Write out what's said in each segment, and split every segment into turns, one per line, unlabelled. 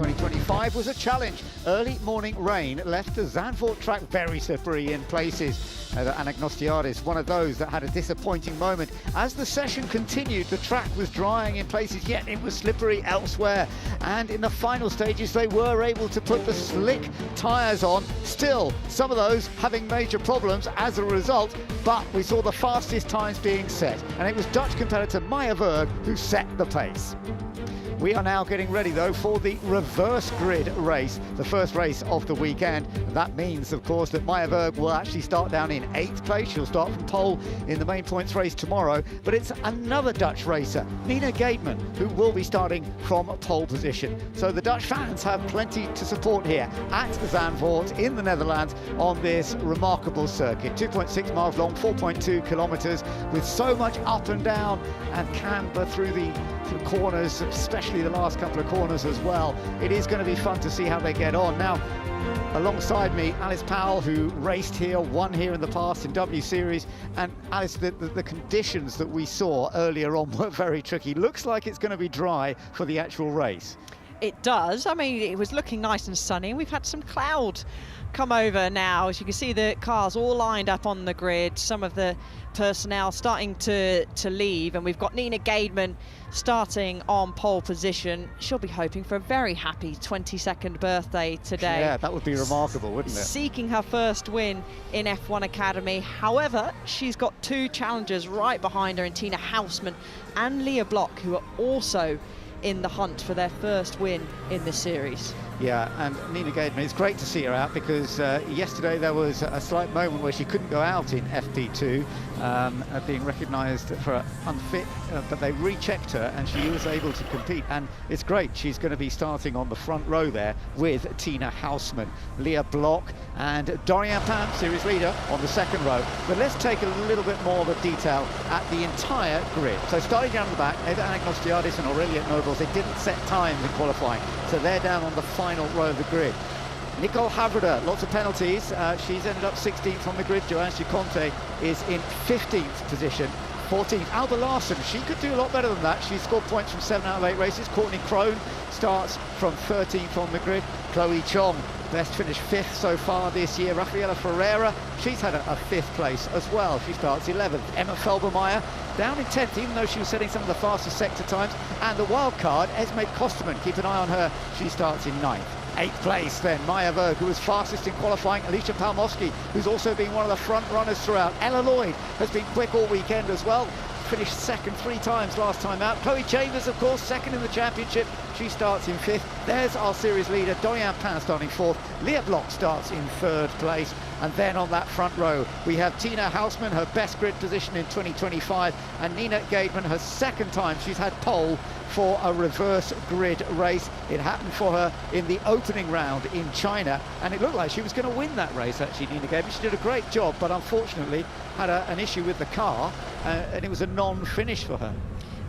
2025 was a challenge. Early morning rain left the Zandvoort track very slippery in places. Anagnostiadis, one of those that had a disappointing moment. As the session continued, the track was drying in places, yet it was slippery elsewhere. And in the final stages, they were able to put the slick tyres on. Still, some of those having major problems as a result, but we saw the fastest times being set. And it was Dutch competitor Maya Verg who set the pace. We are now getting ready, though, for the reverse grid race, the first race of the weekend. And that means, of course, that Maya Verg will actually start down in 8th place. She'll start from pole in the main points race tomorrow. But it's another Dutch racer, Nina Gademan, who will be starting from pole position. So the Dutch fans have plenty to support here at Zandvoort in the Netherlands on this remarkable circuit. 2.6 miles long, 4.2 kilometers, with so much up and down and camber through the corners, especially the last couple of corners as well. It is going to be fun to see how they get on. Now, alongside me, Alice Powell, who raced here, won here in the past in W Series. And Alice, the conditions that we saw earlier on were very tricky. Looks like it's going to be dry for the actual race.
It does. I mean, it was looking nice and sunny. We've had some cloud come over now. As you can see, the cars all lined up on the grid. Some of the personnel starting to leave, and we've got Nina Gademan starting on pole position. She'll be hoping for a very happy 22nd birthday today.
Yeah, that would be remarkable, wouldn't it?
Seeking her first win in F1 Academy. However, she's got two challengers right behind her in Tina Houseman and Leah Block, who are also in the hunt for their first win in this series.
Yeah, and Nina Gademan, it's great to see her out, because yesterday there was a slight moment where she couldn't go out in FP2, being recognised for unfit, but they rechecked her and she was able to compete. And it's great, she's going to be starting on the front row there with Tina Houseman, Leah Block and Dorian Pam, series leader, on the second row. But let's take a little bit more of a detail at the entire grid. So starting down the back, Eva Anagnostiadis and Aurelia Nobles, they didn't set times in qualifying, so they're down on the final row of the grid. Nicole Havreda, lots of penalties. She's ended up 16th on the grid. Joanne Chiconte is in 15th position. 14th, Alba Larson, she could do a lot better than that. She scored points from 7 out of 8 races. Courtney Crone starts from 13th on the grid. Chloe Chong, best finish 5th so far this year. Rafaela Ferreira, she's had a 5th place as well. She starts 11th. Emma Felbermeyer down in 10th, even though she was setting some of the fastest sector times. And the wild card, Esme Kosterman, keep an eye on her. She starts in 9th. 8th place then, Maya Verg, who was fastest in qualifying. Alicia Palmowski, who's also been one of the front runners throughout. Ella Lloyd has been quick all weekend as well. Finished second 3 times last time out. Chloe Chambers, of course, second in the championship. She starts in 5th. There's our series leader, Dorian Pan, starting 4th. Leah Block starts in 3rd place. And then on that front row, we have Tina Houseman, her best grid position in 2025, and Nina Gademan, her second time she's had pole for a reverse grid race. It happened for her in the opening round in China, and it looked like she was going to win that race, actually, Nina Gademan. She did a great job, but unfortunately had an issue with the car, and it was a non-finish for her.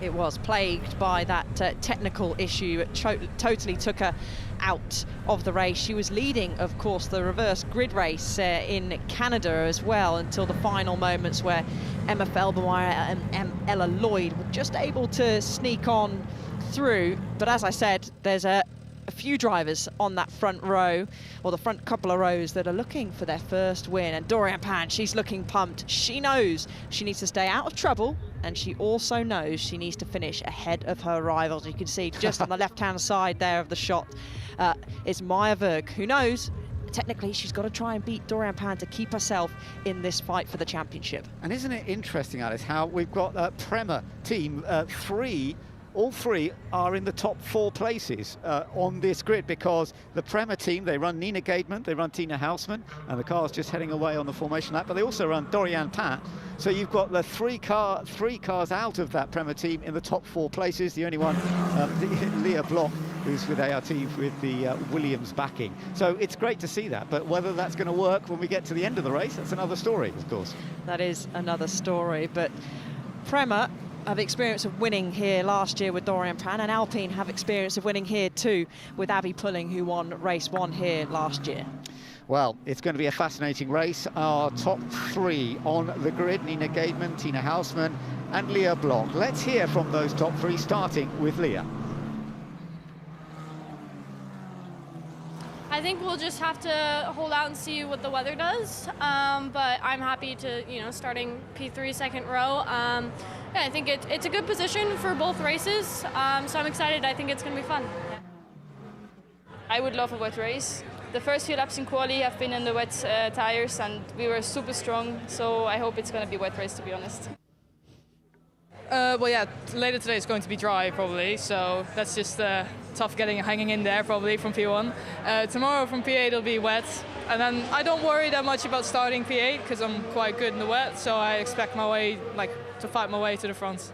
It was plagued by that technical issue. It totally took her out of the race. She was leading, of course, the reverse grid race in Canada as well, until the final moments, where Emma Felbermeyer and Ella Lloyd were just able to sneak on through. But as I said, there's a few drivers on that front row, or the front couple of rows, that are looking for their first win. And Dorian Pan, she's looking pumped. She knows she needs to stay out of trouble, and she also knows she needs to finish ahead of her rivals. You can see just on the left-hand side there of the shot is Maya Verg, who knows technically she's got to try and beat Dorian Pan to keep herself in this fight for the championship.
And isn't it interesting, Alice, how we've got a Prema team, all three are in the top 4 places on this grid, because the Prema team, they run Nina Gademan, they run Tina Houseman, and the car's just heading away on the formation lap, but they also run Dorian Pan. So you've got the three cars out of that Prema team in the top 4 places. The only one, Leah Block, who's with ART with the Williams backing. So it's great to see that, but whether that's going to work when we get to the end of the race, that's another story, of course.
That is another story, but Prema have experience of winning here last year with Dorian Pan, and Alpine have experience of winning here too with Abby Pulling, who won race 1 here last year.
Well, it's going to be a fascinating race. Our top 3 on the grid: Nina Gademan, Tina Houseman and Leah Block. Let's hear from those top 3, starting with Leah.
I think we'll just have to hold out and see what the weather does. But I'm happy to, starting P3 second row. Yeah, I think it's a good position for both races. So I'm excited. I think it's going to be fun.
I would love a wet race. The first few laps in quali have been in the wet tires, and we were super strong. So I hope it's going to be a wet race, to be honest.
Well, yeah, later today is going to be dry probably, so that's just tough hanging in there probably from P1. Tomorrow from P8 it'll be wet, and then I don't worry that much about starting P8 because I'm quite good in the wet, so I expect to fight my way to the front.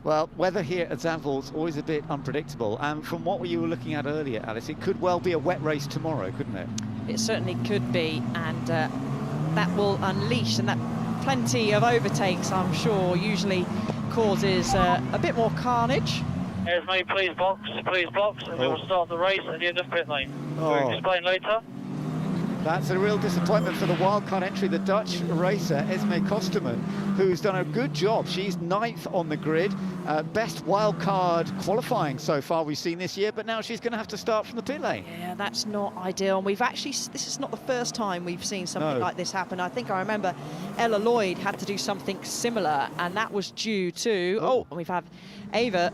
Well, weather here at Zandvoort's always a bit unpredictable, and from what you were looking at earlier, Alice, it could well be a wet race tomorrow, couldn't it?
It certainly could be, and that will unleash, and that plenty of overtakes, I'm sure, usually causes a bit more carnage.
Esme, please box, and we will start the race at the end of pit lane. We'll explain later.
That's a real disappointment for the wildcard entry, the Dutch racer Esme Kosterman, who's done a good job. She's 9th on the grid, best wildcard qualifying so far we've seen this year, but now she's going to have to start from the pit lane.
Yeah, that's not ideal. And this is not the first time we've seen something like this happen. I think I remember Ella Lloyd had to do something similar, and that was due to, and we've had Ava.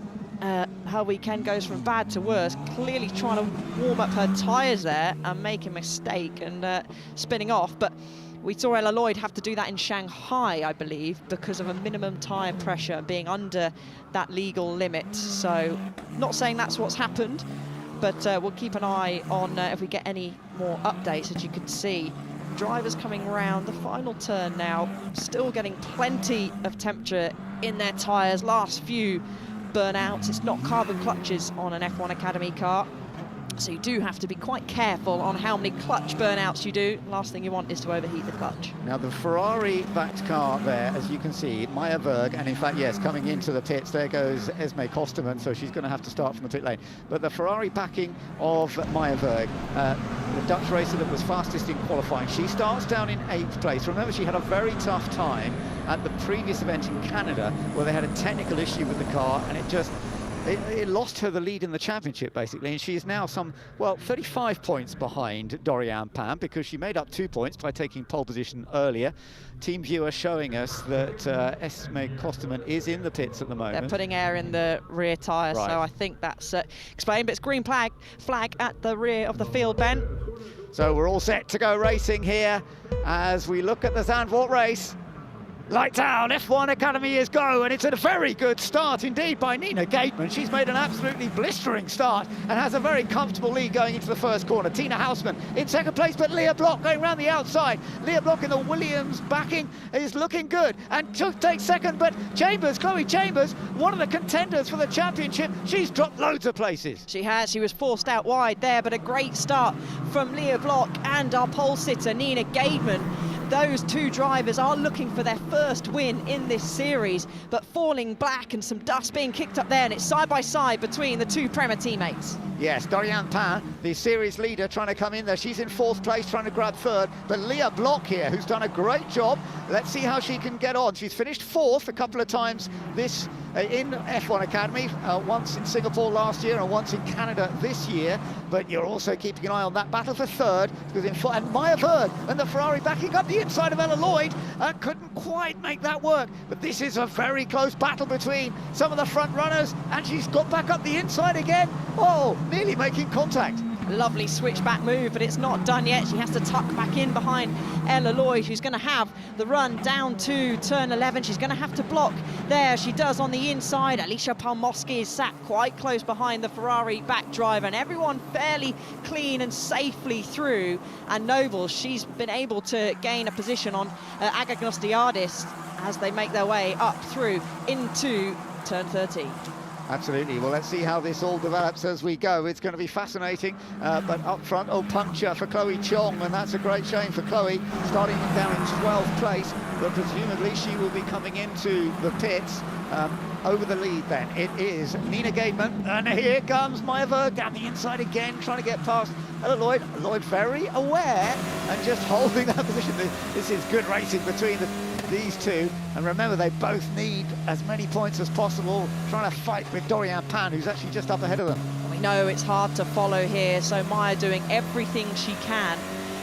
Her weekend goes from bad to worse, clearly trying to warm up her tyres there and make a mistake and spinning off. But we saw Ella Lloyd have to do that in Shanghai, I believe, because of a minimum tyre pressure being under that legal limit. So not saying that's what's happened, but we'll keep an eye on if we get any more updates. As you can see, drivers coming round the final turn now, still getting plenty of temperature in their tyres. Last few burnouts. It's not carbon clutches on an F1 Academy car, so you do have to be quite careful on how many clutch burnouts you do. Last thing you want is to overheat the clutch.
Now the Ferrari-backed car there, as you can see, Maya Berg, and in fact, yes, coming into the pits, there goes Esme Kosterman, so she's going to have to start from the pit lane. But the Ferrari backing of Maya Berg, the Dutch racer that was fastest in qualifying, she starts down in 8th place. Remember, she had a very tough time at the previous event in Canada, where they had a technical issue with the car, and it lost her the lead in the championship, basically, and she is now 35 points behind Dorian Pan, because she made up 2 points by taking pole position earlier. Team viewer showing us that Esme Kosterman is in the pits at the moment.
They're putting air in the rear tyre, so I think that's explained, but it's green flag at the rear of the field, Ben.
So we're all set to go racing here as we look at the Zandvoort race. Lights out, F1 Academy is go, and it's a very good start indeed by Nina Gateman. She's made an absolutely blistering start and has a very comfortable lead going into the first corner. Tina Houseman in second place, but Leah Block going around the outside. Leah Block in the Williams backing is looking good, and takes second, but Chloe Chambers, one of the contenders for the championship, she's dropped loads of places.
She has, she was forced out wide there, but a great start from Leah Block and our pole sitter, Nina Gateman. Those two drivers are looking for their first win in this series, but falling black and some dust being kicked up there, and it's side by side between the two Prema teammates.
Yes, Dorian Pan, the series leader, trying to come in there. She's in 4th place, trying to grab 3rd, but Leah Block here, who's done a great job. Let's see how she can get on. She's finished 4th a couple of times this in F1 Academy, once in Singapore last year and once in Canada this year, but you're also keeping an eye on that battle for 3rd, because and Maya Berg and the Ferrari backing up the inside of Ella Lloyd couldn't quite make that work, but this is a very close battle between some of the front runners, and she's got back up the inside again. Nearly making contact.
Lovely switchback move, but it's not done yet. She has to tuck back in behind Ella Lloyd, who's going to have the run down to turn 11. She's going to have to block there. She does on the inside. Alicia Palmowski is sat quite close behind the Ferrari back driver, and everyone fairly clean and safely through. And Noble, she's been able to gain a position on Agagnostiadis as they make their way up through into turn 13.
Absolutely. Well, let's see how this all develops as we go. It's going to be fascinating. But up front, puncture for Chloe Chong, and that's a great shame for Chloe, starting down in 12th place. But presumably she will be coming into the pits over the lead then. It is Nina Gateman, and here comes Maya Berg down the inside again, trying to get past Ella Lloyd. Lloyd very aware and just holding that position. This is good racing between these two, and remember, they both need as many points as possible, trying to fight with Dorian Pan, who's actually just up ahead of them.
We know it's hard to follow here, so Maya doing everything she can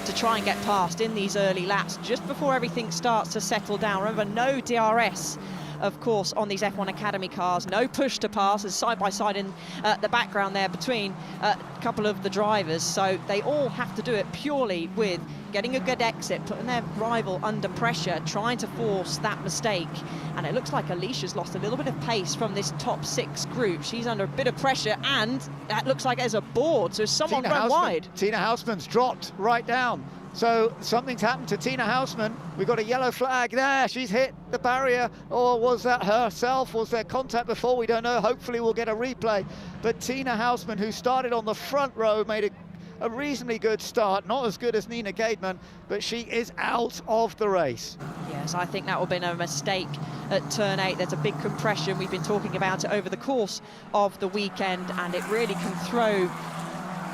to try and get past in these early laps just before everything starts to settle down. Remember, no DRS, of course, on these F1 Academy cars. No push to pass, as side by side in the background there between a couple of the drivers. So they all have to do it purely with getting a good exit, putting their rival under pressure, trying to force that mistake. And it looks like Alicia's lost a little bit of pace from this top 6 group. She's under a bit of pressure, and that looks like there's a board, so someone run wide.
Tina Houseman's dropped right down. So something's happened to Tina Houseman. We've got a yellow flag there. She's hit the barrier. Or was that herself? Was there contact before? We don't know. Hopefully we'll get a replay. But Tina Houseman, who started on the front row, made a reasonably good start. Not as good as Nina Gademan, but she is out of the race.
Yes, I think that will have been a mistake at turn 8. There's a big compression. We've been talking about it over the course of the weekend, and it really can throw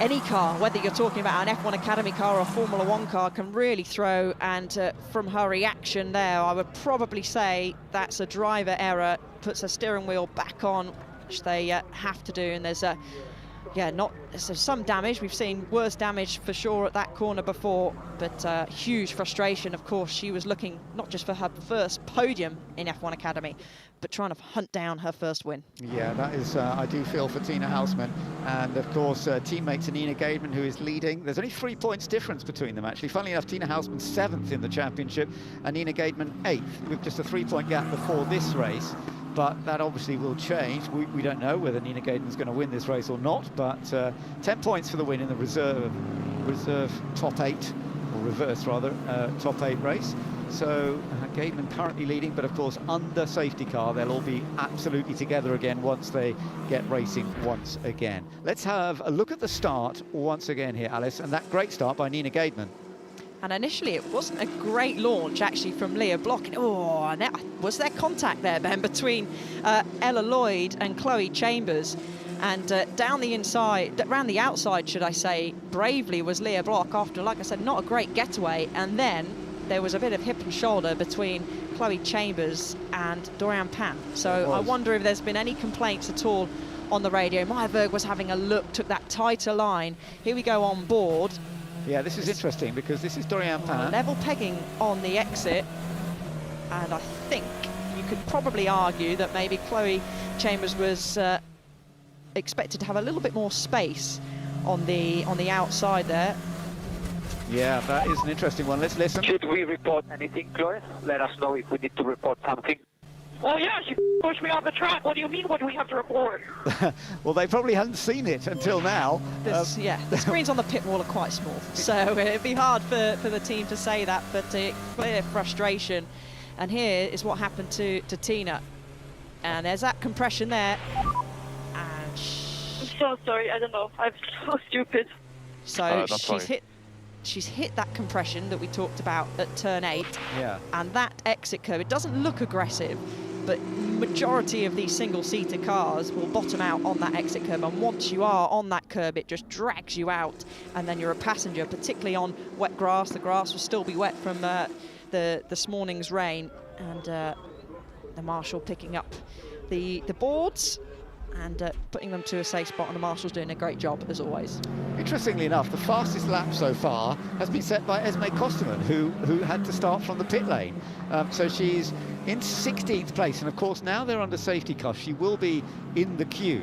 any car, whether you're talking about an F1 Academy car or a Formula 1 car, can really throw. And from her reaction there, I would probably say that's a driver error. Puts her steering wheel back on, which they have to do. And there's there's some damage. We've seen worse damage for sure at that corner before, but huge frustration. Of course, she was looking not just for her first podium in F1 Academy, but trying to hunt down her first win.
Yeah, that is, I do feel for Tina Houseman. And of course, teammates Nina Gademan, who is leading. There's only 3 points difference between them, actually. Funnily enough, Tina Houseman 7th in the championship and Nina Gademan 8th, with just a 3-point gap before this race. But that obviously will change. We don't know whether Nina Gademan's going to win this race or not, but 10 points for the win in the reserve top 8, or reverse rather, top 8 race. So Gademan currently leading, but of course under safety car they'll all be absolutely together again once they get racing once again. Let's have a look at the start once again here, Alice, and that great start by Nina Gademan.
And initially it wasn't a great launch actually from Leah Block. Oh, was there contact there, Ben, between Ella Lloyd and Chloe Chambers? And down the inside, around the outside, should I say, bravely was Leah Block after, like I said, not a great getaway. And then there was a bit of hip and shoulder between Chloe Chambers and Dorian Pan. So I wonder if there's been any complaints at all on the radio. Maya Berg was having a look, took that tighter line. Here we go on board.
Yeah, this is interesting because this is Dorian Pan.
Level pegging on the exit. And I think you could probably argue that maybe Chloe Chambers was expected to have a little bit more space on the outside there.
Yeah, that is an interesting one. Let's listen. Should we report anything, Chloe? Let us know if we need to report something. Oh yeah, she pushed me off the track. What do you mean, what do we have to report?
Well, they probably hadn't seen it until now.
Yeah, the screens on the pit wall are quite small, so it'd be hard for the team to say that, but clear frustration. And here is what happened to Tina. And there's that compression there. And
I'm so sorry, I don't know, I'm so stupid.
So she's hit that compression that we talked about at turn 8.
Yeah. And
that exit curve, it doesn't look aggressive, but majority of these single-seater cars will bottom out on that exit curve, and once you are on that curb it just drags you out, and then you're a passenger, particularly on wet grass. The grass will still be wet from this morning's rain, and the marshal picking up the boards and putting them to a safe spot, and the marshal's doing a great job as always.
Interestingly enough, the fastest lap so far has been set by Esme Kosterman, who had to start from the pit lane. So she's in 16th place, and of course now they're under safety car. She will be in the queue,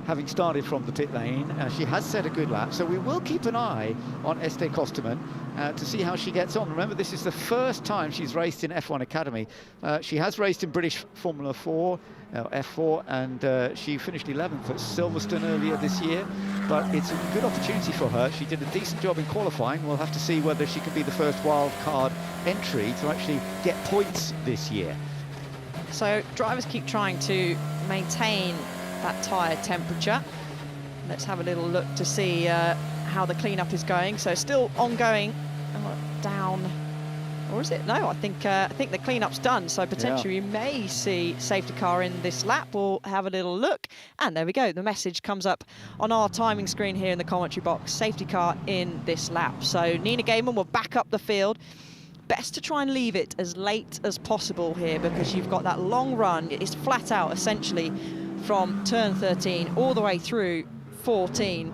having started from the pit lane. She has set a good lap, so we will keep an eye on Esther Kosterman to see how she gets on. Remember, this is the first time she's raced in F1 Academy. She has raced in British Formula 4, F4, and she finished 11th at Silverstone earlier this year, but it's a good opportunity for her. She did a decent job in qualifying. We'll have to see whether she can be the first wild card entry to actually get points this year.
So drivers keep trying to maintain that tyre temperature. Let's have a little look to see how the cleanup is going. So still ongoing, down, or is it? No, I think the cleanup's done. So potentially we may see safety car in this lap. We'll have a little look, and there we go. The message comes up on our timing screen here in the commentary box. Safety car in this lap. So Nina Gademan will back up the field. Best to try and leave it as late as possible here, because you've got that long run. It's flat out essentially from turn 13 all the way through 14.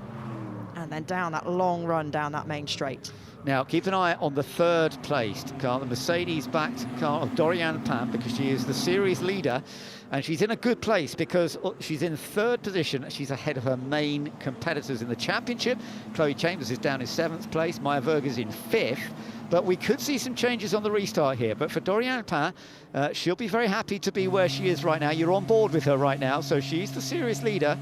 And then down that long run down that main straight.
Now, keep an eye on the third placed car, the Mercedes-backed car of Doriane Pan, because she is the series leader, and she's in a good place because she's in third position. She's ahead of her main competitors in the championship. Chloe Chambers is down in 7th place. Maya Berg is in 5th. But we could see some changes on the restart here. But for Doriane Pan, she'll be very happy to be where she is right now. You're on board with her right now, so she's the series leader.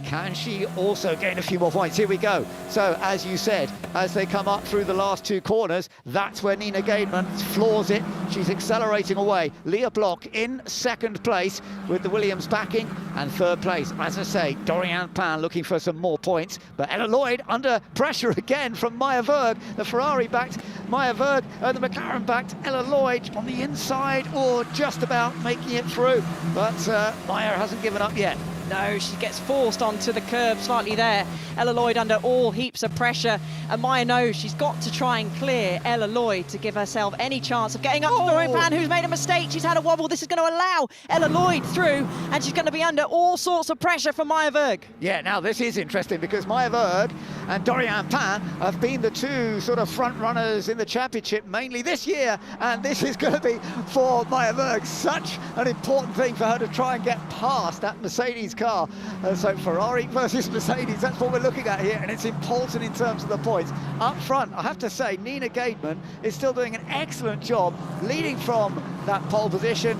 Can she also gain a few more points? Here we go. So, as you said, as they come up through the last 2 corners, that's where Nina Gaidman floors it. She's accelerating away. Leah Block in 2nd place with the Williams backing, and 3rd place, as I say, Doriane Pan looking for some more points. But Ella Lloyd under pressure again from Maya Berg. The Ferrari-backed Maya Berg and the McLaren-backed Ella Lloyd on the inside, or just about making it through. But Maya hasn't given up yet.
No, she gets forced onto the curb slightly there. Ella Lloyd under all heaps of pressure. And Maya knows she's got to try and clear Ella Lloyd to give herself any chance of getting up to Doriane Pan, who's made a mistake. She's had a wobble. This is going to allow Ella Lloyd through, and she's going to be under all sorts of pressure from Maya Berg.
Yeah, now this is interesting because Maya Berg and Doriane Pan have been the 2 sort of front runners in the championship mainly this year, and this is going to be for Maya Berg such an important thing for her to try and get past that Mercedes car. So Ferrari versus Mercedes, that's what we're looking at here, and it's important in terms of the points. Up front, I have to say, Nina Gaidman is still doing an excellent job leading from that pole position,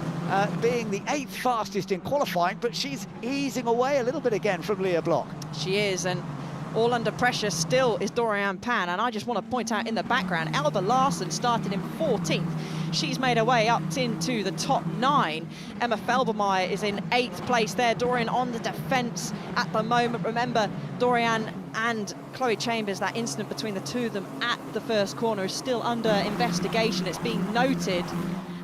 being the 8th fastest in qualifying, but she's easing away a little bit again from Leah Block.
She is, and all under pressure still is Doriane Pan. And I just want to point out in the background, Elba Larsen started in 14th. She's made her way up into the top 9. Emma Felbermeyer is in 8th place there. Dorian on the defence at the moment. Remember, Doriane and Chloe Chambers, that incident between the 2 of them at the first corner is still under investigation. It's being noted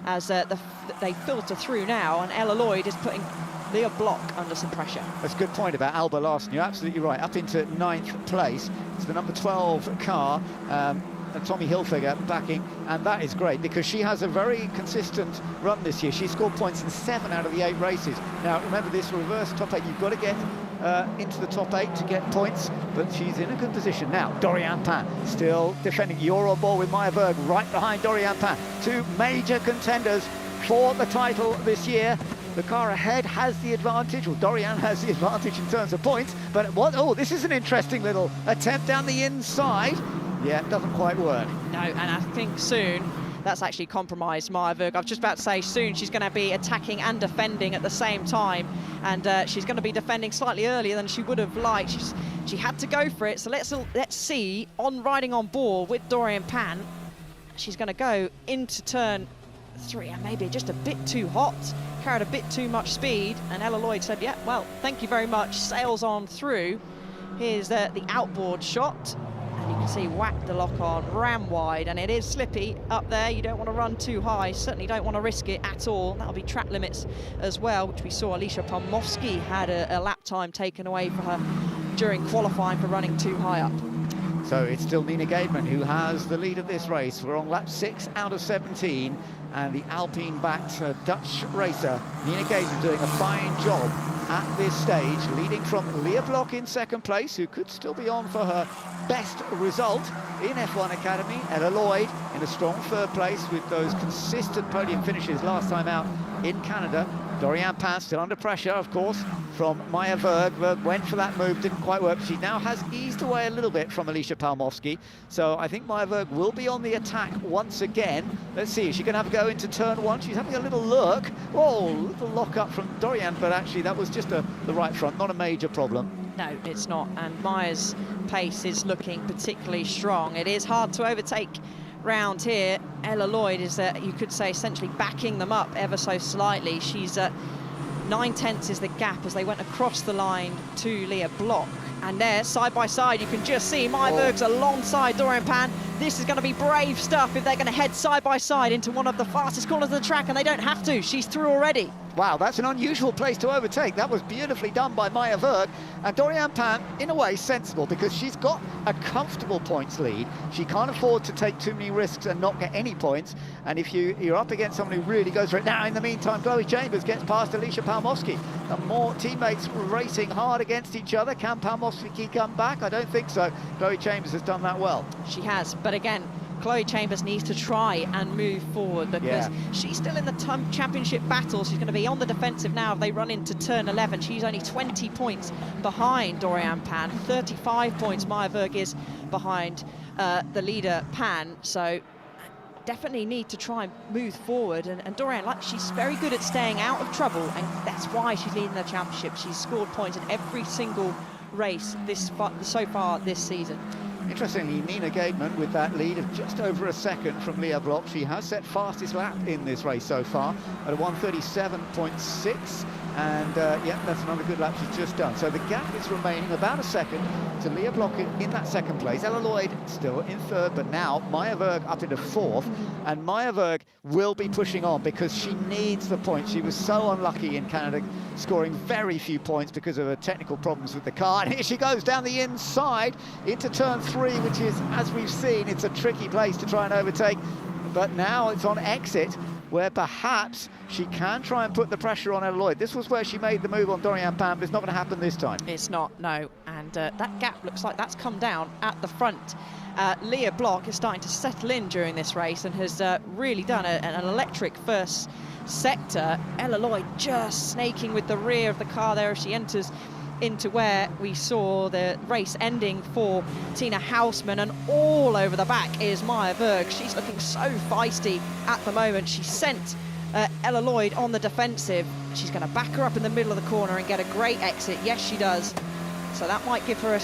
as they filter through now, and Ella Lloyd is putting Leah Block under some pressure.
That's a good point about Alba Larsen. You're absolutely right. Up into 9th place. It's the number 12 car. Tommy Hilfiger backing, and that is great because she has a very consistent run this year. She scored points in 7 out of the 8 races. Now remember, this reverse top 8, you've got to get into the top 8 to get points, but she's in a good position now. Doriane Pan still defending. You're on board with Maya Berg right behind Doriane Pan. 2 major contenders for the title this year. The car ahead has the advantage, or Doriane has the advantage in terms of points, but this is an interesting little attempt down the inside. Yeah, it doesn't quite work.
No, and I think soon that's actually compromised Maya Berg. I was just about to say soon she's going to be attacking and defending at the same time, and she's going to be defending slightly earlier than she would have liked. She had to go for it, so let's see, riding on board with Doriane Pan, she's going to go into turn 3, and maybe just a bit too hot, carried a bit too much speed, and Ella Lloyd said, yeah, well, thank you very much, sails on through. Here's the outboard shot. And you can see whacked the lock on, ram wide, and it is slippy up there. You don't want to run too high, certainly don't want to risk it at all. That'll be track limits as well, which we saw Alicia Pomowski had a lap time taken away for her during qualifying for running too high up.
So it's still Nina Gaidman who has the lead of this race. We're on lap 6 out of 17, and the Alpine-backed Dutch racer, Nina Gaidman, doing a fine job at this stage, leading from Leah Block in 2nd place, who could still be on for her best result in F1 Academy. Ella Lloyd in a strong 3rd place with those consistent podium finishes last time out in Canada. Doriane Pan still under pressure, of course, from Maya Berg. Went for that move, didn't quite work. She now has eased away a little bit from Alicia Palmowski. So I think Maya Berg will be on the attack once again. Let's see, is she going to have a go into turn 1? She's having a little look. Oh, little lock up from Doriane, but actually that was just the right front, not a major problem.
No, it's not, and Maya's pace is looking particularly strong. It is hard to overtake round here. Ella Lloyd is, you could say, essentially backing them up ever so slightly. She's 9/10 is the gap as they went across the line to Leah Block. And there, side by side, you can just see Maya Berg's alongside Doriane Pan. This is going to be brave stuff if they're going to head side by side into one of the fastest corners of the track, and they don't have to. She's through already.
Wow, that's an unusual place to overtake. That was beautifully done by Maya Berg. And Dorian Pan, in a way, sensible, because she's got a comfortable points lead. She can't afford to take too many risks and not get any points. And if you're up against someone who really goes for it. Now, in the meantime, Chloe Chambers gets past Alicia Palmowski. And more teammates racing hard against each other. Can Palmowski come back? I don't think so. Chloe Chambers has done that well.
She has, but again, Chloe Chambers needs to try and move forward, because she's still in the championship battle. She's going to be on the defensive now if they run into turn 11. She's only 20 points behind Dorian Pan. 35 points Maya Berg is behind the leader Pan. So definitely need to try and move forward. And Dorian, like, she's very good at staying out of trouble, and that's why she's leading the championship. She's scored points in every single race so far this season.
Interestingly, Nina Gaidman with that lead of just over a second from Leah Block. She has set fastest lap in this race so far at a 1:37.6, and yeah, that's another good lap she's just done. So the gap is remaining about a second to Leah Block in that second place. Ella Lloyd still in third, but now Maya Berg up into fourth, and Maya Berg will be pushing on because she needs the points. She was so unlucky in Canada, scoring very few points because of her technical problems with the car. And here she goes down the inside into turn 3, which is, as we've seen, it's a tricky place to try and overtake. But now it's on exit, where perhaps she can try and put the pressure on Ella Lloyd. This was where she made the move on Dorian Pan, but it's not going to happen this time. It's
not, no. And that gap looks like that's come down at the front. Leah Block is starting to settle in during this race and has really done an electric first sector. Ella Lloyd just snaking with the rear of the car there as she enters into where we saw the race ending for Tina Houseman, and all over the back is Maya Berg. She's looking so feisty at the moment. She sent Ella Lloyd on the defensive. She's going to back her up in the middle of the corner and get a great exit. Yes, she does. So that might give her a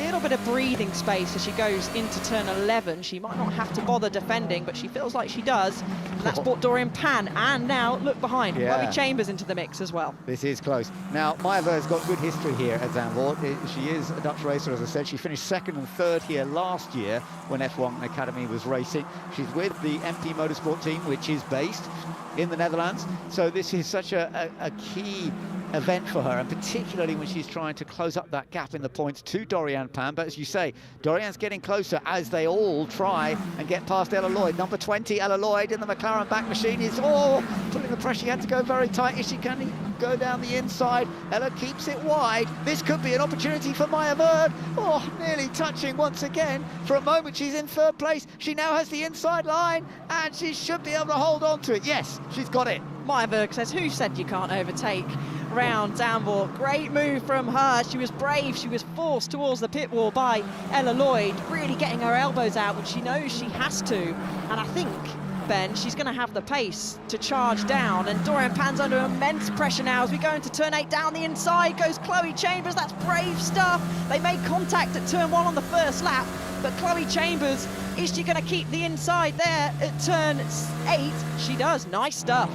little bit of breathing space as she goes into turn 11. She might not have to bother defending, but she feels like she does. And that's brought Dorian Pan, and now look behind, Chloe Chambers into the mix as well.
This is close. Now, Maya Berg's got good history here at Zandvoort. She is a Dutch racer, as I said. She finished second and third here last year when F1 Academy was racing. She's with the MP Motorsport team, which is based in the Netherlands. So this is such a key event for her, and particularly when she's trying to close up that gap in the points to Dorian Pan. But as you say, Dorian's getting closer as they all try and get past Ella Lloyd. Number 20, Ella Lloyd in the McLaren back machine is putting the pressure. She had to go very tight. Is she can go down the inside? Ella keeps it wide. This could be an opportunity for Maya Berg. Nearly touching once again. For a moment she's in third place. She now has the inside line, and she should be able to hold on to it. Yes, she's got it.
Maya Berg says, who said you can't overtake round Zandvoort? Great move from her. She was brave. She was forced towards the pit wall by Ella Lloyd, really getting her elbows out when she knows she has to. And I think, Ben, she's going to have the pace to charge down, and Dorian Pan's under immense pressure now as we go into turn 8. Down the inside goes Chloe Chambers. That's brave stuff. They made contact at turn 1 on the first lap, but Chloe Chambers, is she going to keep the inside there at turn 8? She does. Nice stuff.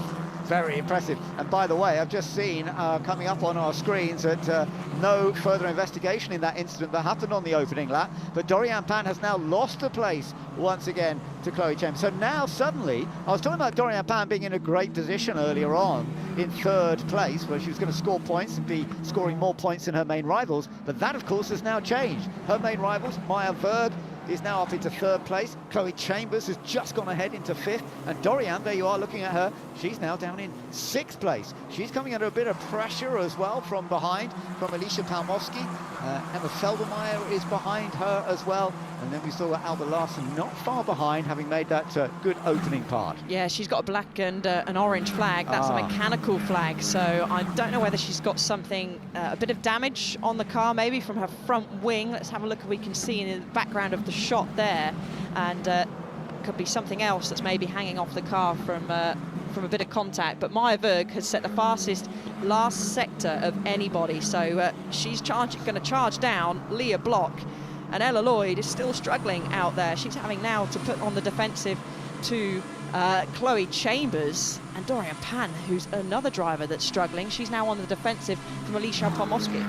Very impressive. And by the way, I've just seen coming up on our screens that no further investigation in that incident that happened on the opening lap, but Dorian Pan has now lost the place once again to Chloe Chambers. So now suddenly, I was talking about Dorian Pan being in a great position earlier on in third place, where she was going to score points and be scoring more points than her main rivals, but that of course has now changed. Her main rivals, Maya Berg, is now up into third place. Chloe Chambers has just gone ahead into fifth, and Dorian, there you are looking at her, she's now down in sixth place. She's coming under a bit of pressure as well from behind, from Alicia Palmowski. Emma Feldermeyer is behind her as well, and then we saw Alba Larsen not far behind, having made that good opening part.
Yeah, she's got a black and an orange flag. That's a mechanical flag, so I don't know whether she's got something, a bit of damage on the car, maybe from her front wing. Let's have a look if we can see in the background of the shot there, and could be something else that's maybe hanging off the car from a bit of contact. But Maya Berg has set the fastest last sector of anybody, so she's going to charge down Leah Block, and Ella Lloyd is still struggling out there. She's having now to put on the defensive to Chloe Chambers, and Dorian Pan, who's another driver that's struggling. She's now on the defensive from Alicia Palmowski.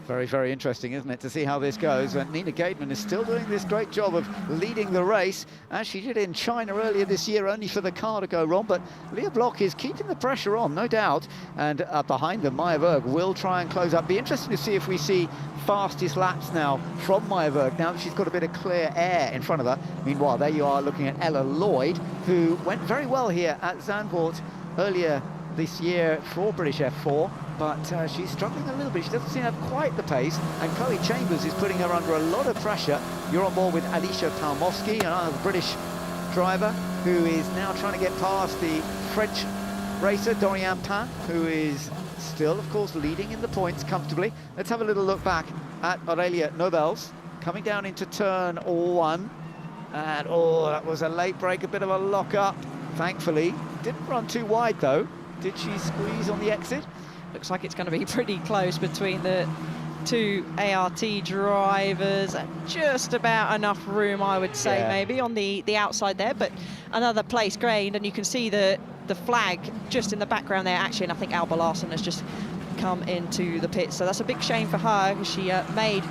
Very, very interesting, isn't it, to see how this goes. Nina Gademan is still doing this great job of leading the race, as she did in China earlier this year, only for the car to go wrong. But Leah Block is keeping the pressure on, no doubt. And behind them, Maya Berg will try and close up. Be interesting to see if we see fastest laps now from Maya Berg, now that she's got a bit of clear air in front of her. Meanwhile, there you are looking at Ella Lloyd, who went very well here at Zandvoort earlier this year for British F4, but she's struggling a little bit. She doesn't seem to have quite the pace, and Chloe Chambers is putting her under a lot of pressure. You're on board with Alicia Palmowski, another British driver, who is now trying to get past the French racer Dorian Pain, who is still, of course, leading in the points comfortably. Let's have a little look back at Aurelia Nobels, coming down into turn 1. And, oh, that was a late break, a bit of a lock-up, thankfully. Didn't run too wide, though. Did she squeeze on the exit?
Looks like it's going to be pretty close between the two ART drivers, and just about enough room, I would say, maybe on the outside there, but another place gained, and you can see the flag just in the background there, actually, and I think Alba Larsen has just come into the pit, so that's a big shame for her. She made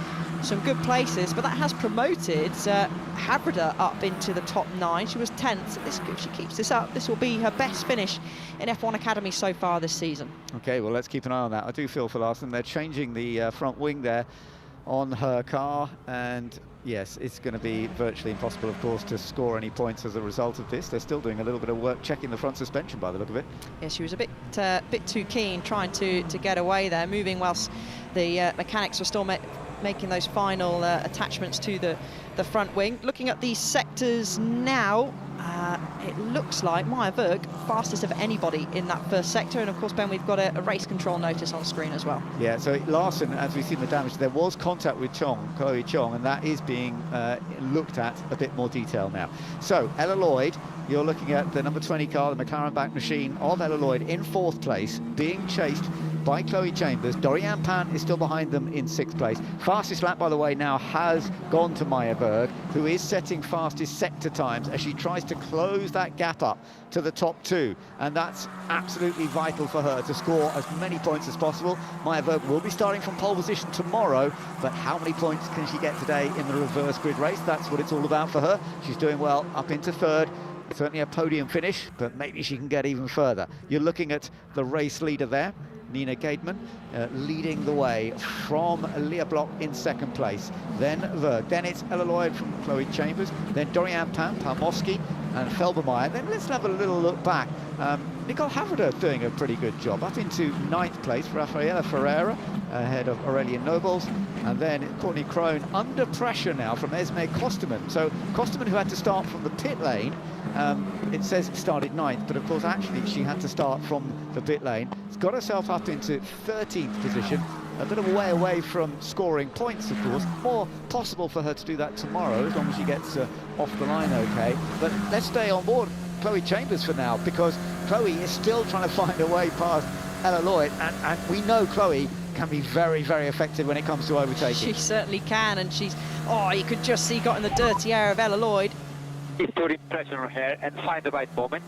some good places, but that has promoted Habrida up into the top 9. She was 10th. If she keeps this up, this will be her best finish in F1 Academy so far this season.
Okay, well, let's keep an eye on that. I do feel for Larsen. They're changing the front wing there on her car, and yes, it's going to be virtually impossible, of course, to score any points as a result of this. They're still doing a little bit of work checking the front suspension by the look of it.
Yeah, she was a bit too keen trying to get away there, moving whilst the mechanics were still making those final attachments to the front wing. Looking at these sectors now, it looks like Maya Berg fastest of anybody in that first sector, and of course, Ben, we've got a race control notice on screen as well. Yeah, so Larsen, as we've seen the damage, there was contact with Chloe Chong, and that is being looked at a bit more detail now. So Ella Lloyd, you're looking at the number 20 car, the McLaren back machine of Ella Lloyd in 4th place, being chased by Chloe Chambers. Dorian Pain is still behind them in 6th place. Fastest lap, by the way, now has gone to Maya Berg, who is setting fastest sector times as she tries to close that gap up to the top 2, and that's absolutely vital for her to score as many points as possible. Maya Berg will be starting from pole position tomorrow, but how many points can she get today in the reverse grid race? That's what it's all about for her. She's doing well up into 3rd. Certainly a podium finish, but maybe she can get even further. You're looking at the race leader there, Nina Gademan, leading the way from Leah Block in 2nd place. Then Berg. Then it's Ella Lloyd from Chloe Chambers. Then Dorian Pain, Palmowski and Felbermeyer. Then let's have a little look back. Nicole Havrida doing a pretty good job. Up into 9th place, Rafaela Ferreira ahead of Aurelia Nobles. And then Courtney Crone under pressure now from Esme Kosterman. So Kosterman, who had to start from the pit lane, it says it started 9th, but of course actually she had to start from the pit lane. It's got herself up into 13th position, a bit of a way away from scoring points, of course. More possible for her to do that tomorrow, as long as she gets off the line okay. But let's stay on board Chloe Chambers for now, because Chloe is still trying to find a way past Ella Lloyd, and we know Chloe can be very, very effective when it comes to overtaking. She certainly can, and she's, you could just see got in the dirty air of Ella Lloyd.
Is putting pressure on her and find the right moment.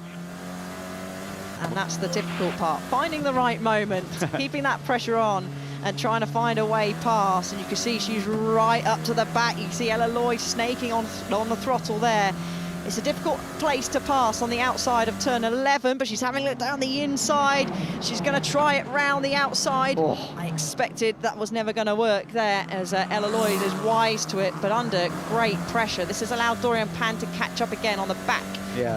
And that's the difficult part, finding the right moment, keeping that pressure on and trying to find a way past. And you can see she's right up to the back. You can see Ella Lloyd snaking on the throttle there. It's a difficult place to pass on the outside of turn 11, but she's having a look down the inside. She's going to try it round the outside. I expected that was never going to work there, as Ella Lloyd is wise to it, but under great pressure. This has allowed Dorian Pain to catch up again on the back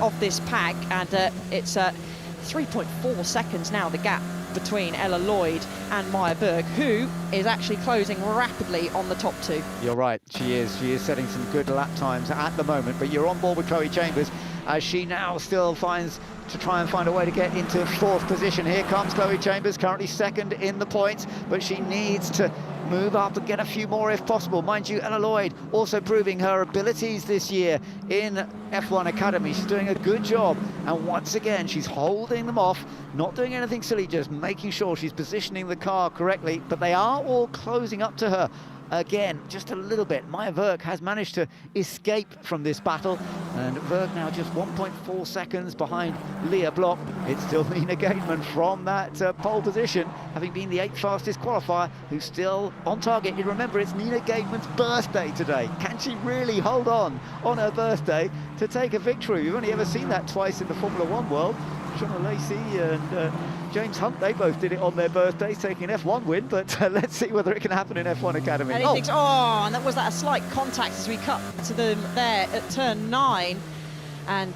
of this pack, and it's 3.4 seconds now, the gap between Ella Lloyd and Maya Berg, who is actually closing rapidly on the top 2.
You're right, she is setting some good lap times at the moment, but you're on board with Chloe Chambers as she now still finds to try and find a way to get into 4th position. Here comes Chloe Chambers, currently 2nd in the points, but she needs to move up and get a few more if possible. Mind you, Ella Lloyd also proving her abilities this year in F1 Academy. She's doing a good job, and once again she's holding them off, not doing anything silly, just making sure she's positioning the car correctly, but they are all closing up to her again, just a little bit. Maya Verk has managed to escape from this battle, and Verk now just 1.4 seconds behind Leah Block. It's still Nina Gateman from that pole position, having been the 8th fastest qualifier, who's still on target. You remember, it's Nina Gateman's birthday today. Can she really hold on her birthday to take a victory? We've only ever seen that twice in the Formula One world. Shauna Lacey and James Hunt, they both did it on their birthdays, taking an F1 win, but let's see whether it can happen in F1 Academy.
And and that was a slight contact as we cut to them there at turn 9. And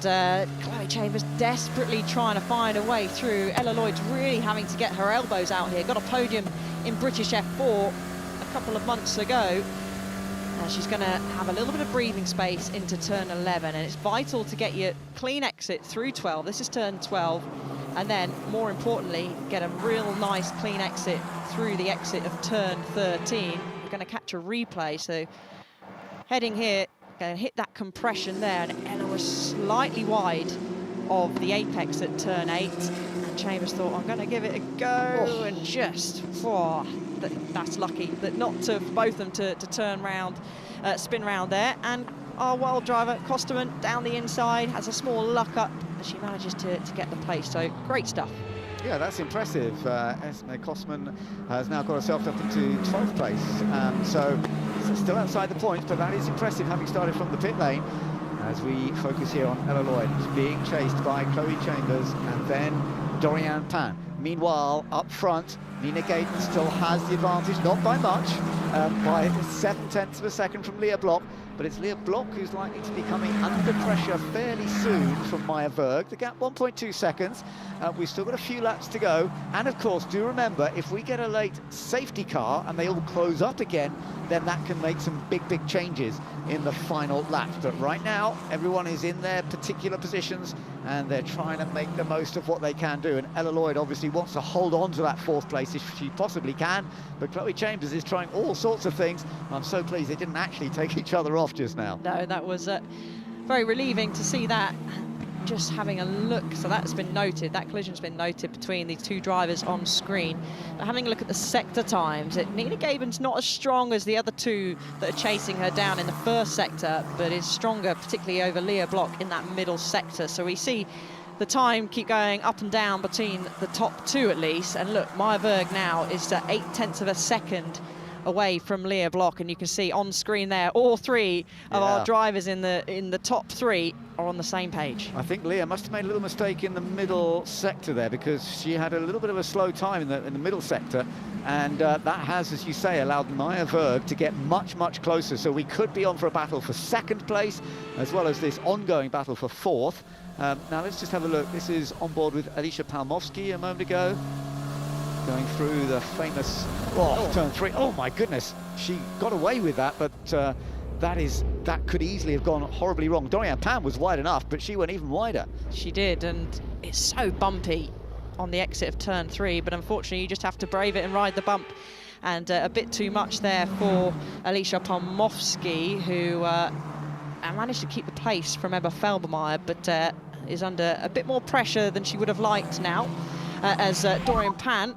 Chloe Chambers desperately trying to find a way through. Ella Lloyd's really having to get her elbows out here. Got a podium in British F4 a couple of months ago. She's going to have a little bit of breathing space into turn 11, and it's vital to get your clean exit through 12. This is turn 12, and then, more importantly, get a real nice clean exit through the exit of turn 13. We're going to catch a replay, so heading here, going to hit that compression there, and Ella was slightly wide of the apex at turn 8, and Chambers thought, I'm going to give it a go, and just, that's lucky that not to both them to turn round, spin round there. And our wild driver Kosterman down the inside has a small luck up as she manages to get the place. So great stuff.
Yeah, that's impressive. Esme Kosterman has now got herself up into 12th place. So still outside the points, but that is impressive, having started from the pit lane. As we focus here on Ella Lloyd, who's being chased by Chloe Chambers and then Dorian Pan. Meanwhile, up front, Nina Gaten still has the advantage, not by much, by 7/10 of a second from Leah Block, but it's Leah Block who's likely to be coming under pressure fairly soon from Maya Verg. The gap 1.2 seconds. We've still got a few laps to go, and of course, do remember, if we get a late safety car and they all close up again, then that can make some big changes in the final lap. But right now, everyone is in their particular positions, and they're trying to make the most of what they can do. And Ella Lloyd obviously wants to hold on to that 4th place if she possibly can, but Chloe Chambers is trying all sorts of things. I'm so pleased they didn't actually take each other off just now.
No, that was very relieving to see that. Just having a look, so that's been noted, that collision's been noted between the two drivers on screen. But having a look at the sector times, Nina Gaben's not as strong as the other two that are chasing her down in the first sector, but is stronger, particularly over Leah Block in that middle sector. So we see the time keep going up and down between the top two at least. And look, Maya Verg now is 8/10 of a second away from Leah Block, and you can see on screen there all three of our drivers in the top 3 are on the same page.
I think Leah must have made a little mistake in the middle sector there, because she had a little bit of a slow time in the middle sector, and that has, as you say, allowed Maya Verg to get much closer. So we could be on for a battle for 2nd place, as well as this ongoing battle for 4th. Now let's just have a look. This is on board with Alicia Palmovsky a moment ago, going through the famous turn 3. Oh my goodness, she got away with that, but that could easily have gone horribly wrong. Dorian Pan was wide enough, but she went even wider.
She did, and it's so bumpy on the exit of turn 3, but unfortunately you just have to brave it and ride the bump. And a bit too much there for Alicia Palmovsky, who managed to keep the pace from Emma Felbermeyer, but is under a bit more pressure than she would have liked now, as Dorian Pan.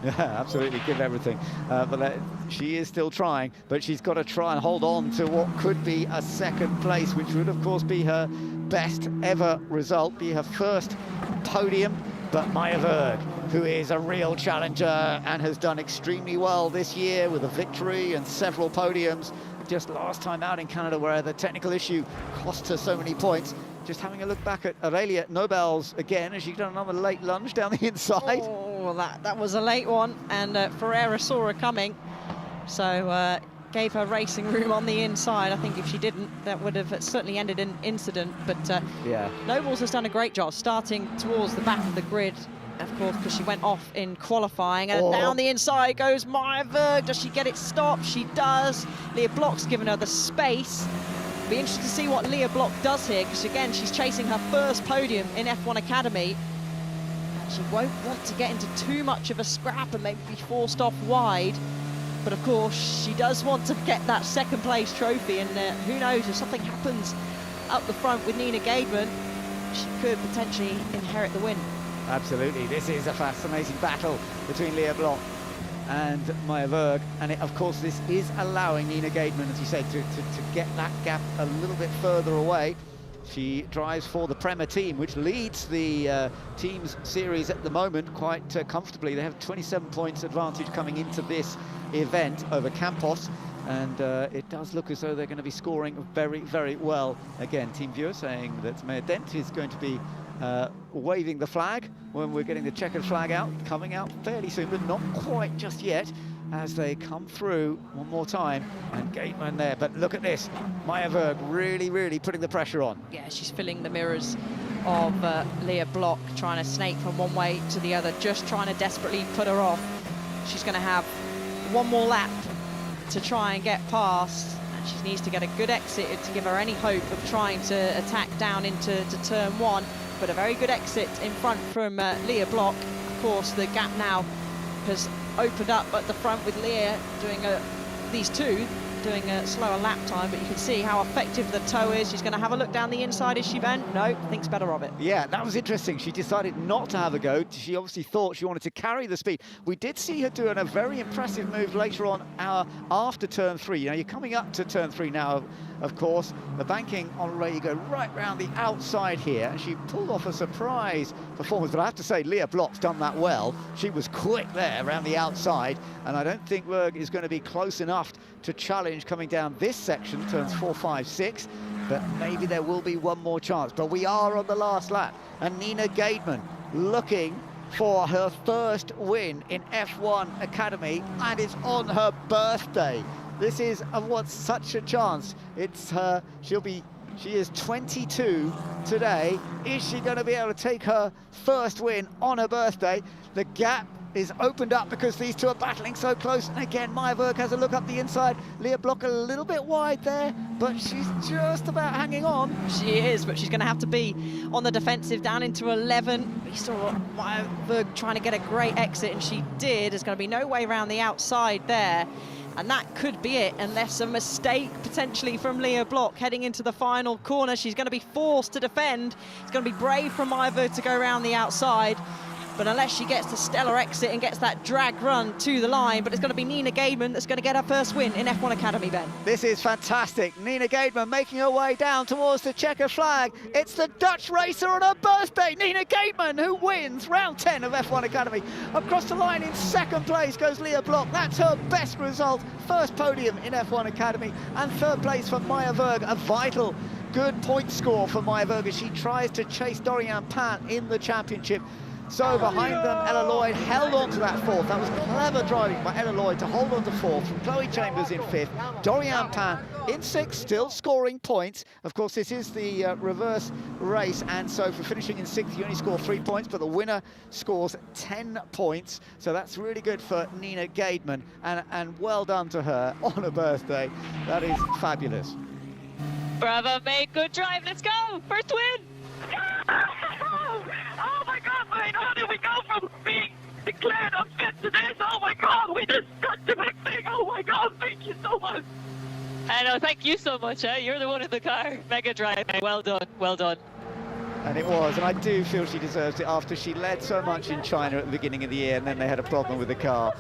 Yeah, absolutely, give everything. But she is still trying, but she's got to try and hold on to what could be a 2nd place, which would, of course, be her best ever result, be her first podium. But Maya Verg, who is a real challenger and has done extremely well this year with a victory and several podiums, just last time out in Canada where the technical issue cost her so many points. Just having a look back at Aurelia Nobels again, as she's done another late lunge down the inside.
Oh, that was a late one, and Ferreira saw her coming, so gave her racing room on the inside. I think if she didn't, that would have certainly ended in incident, but
yeah,
Nobles has done a great job starting towards the back of the grid, of course, because she went off in qualifying, and down the inside goes Maya Verg. Does she get it stopped? She does. Leah Block's given her the space. Be interested to see what Leah Block does here, because again, she's chasing her first podium in F1 Academy, and she won't want to get into too much of a scrap and maybe be forced off wide. But of course, she does want to get that 2nd place trophy, and who knows, if something happens up the front with Nina Gaidman, she could potentially inherit the win.
Absolutely. This is a fascinating battle between Leah Bloch and Maya Berg, and of course this is allowing Nina Gademan, as you said, to get that gap a little bit further away. She drives for the Premier team, which leads the teams series at the moment quite comfortably. They have 27 points advantage coming into this event over Campos, and it does look as though they're going to be scoring very, very well. Again, team viewer saying that Maya Dent is going to be waving the flag when we're getting the checkered flag out, coming out fairly soon, but not quite just yet, as they come through one more time. And Gateman there, but look at this, Maya Berg really, really putting the pressure on.
Yeah, she's filling the mirrors of Leah Bloch, trying to snake from one way to the other, just trying to desperately put her off. She's going to have one more lap to try and get past, and she needs to get a good exit to give her any hope of trying to attack down into turn one. But a very good exit in front from Leah Bloch. Of course, the gap now has opened up at the front with Leah doing these two doing a slower lap time, but you can see how effective the toe is. She's going to have a look down the inside. Is she, Ben? No, thinks better of it.
Yeah, that was interesting. She decided not to have a go. She obviously thought she wanted to carry the speed. We did see her doing a very impressive move later on after turn 3. You know, you're coming up to turn 3 now, of course. The banking on ready to go right round the outside here, and she pulled off a surprise performance. But I have to say, Leah Bloch's done that well. She was quick there around the outside, and I don't think Berg is going to be close enough to challenge coming down this section, turns 4, 5, 6, but maybe there will be one more chance. But we are on the last lap, and Nina Gademan looking for her first win in F1 Academy, and it's on her birthday. This is what's such a chance. It's her, she is 22 today. Is she going to be able to take her first win on her birthday? The gap is opened up because these two are battling so close. And again, Maya Berg has a look up the inside. Leah Bloch a little bit wide there, but she's just about hanging on.
She is, but she's going to have to be on the defensive down into 11. We saw Maya Berg trying to get a great exit, and she did. There's going to be no way around the outside there. And that could be it, unless a mistake potentially from Leah Bloch heading into the final corner. She's going to be forced to defend. It's going to be brave from Maya Berg to go around the outside. But unless she gets the stellar exit and gets that drag run to the line, but it's going to be Nina Gademan that's going to get her first win in F1 Academy, Ben.
This is fantastic. Nina Gademan making her way down towards the checker flag. It's the Dutch racer on her birthday, Nina Gademan, who wins round 10 of F1 Academy. Across the line in second place goes Leah Bloch. That's her best result. First podium in F1 Academy, and third place for Maya Berg. A vital, good point score for Maya Berg as she tries to chase Dorian Pan in the championship. So behind them, Ella Lloyd held on to that fourth. That was clever driving by Ella Lloyd to hold on to fourth, from Chloe Chambers in fifth, Dorian Pan in sixth, still scoring points. Of course, this is the reverse race, and so for finishing in sixth, you only score 3 points, but the winner scores 10 points. So that's really good for Nina Gademan, and well done to her on her birthday. That is fabulous.
Bravo, mate. Good drive. Let's go. First win.
Oh my God, mate, how did we go from being declared unfit to this? Oh my God, we just got the big thing. Oh my God, thank you so much.
I know, thank you so much. You're the one in the car. Mega drive, mate. Well done, well done.
And it was, and I do feel she deserves it after she led so much in China at the beginning of the year, and then they had a problem with the car.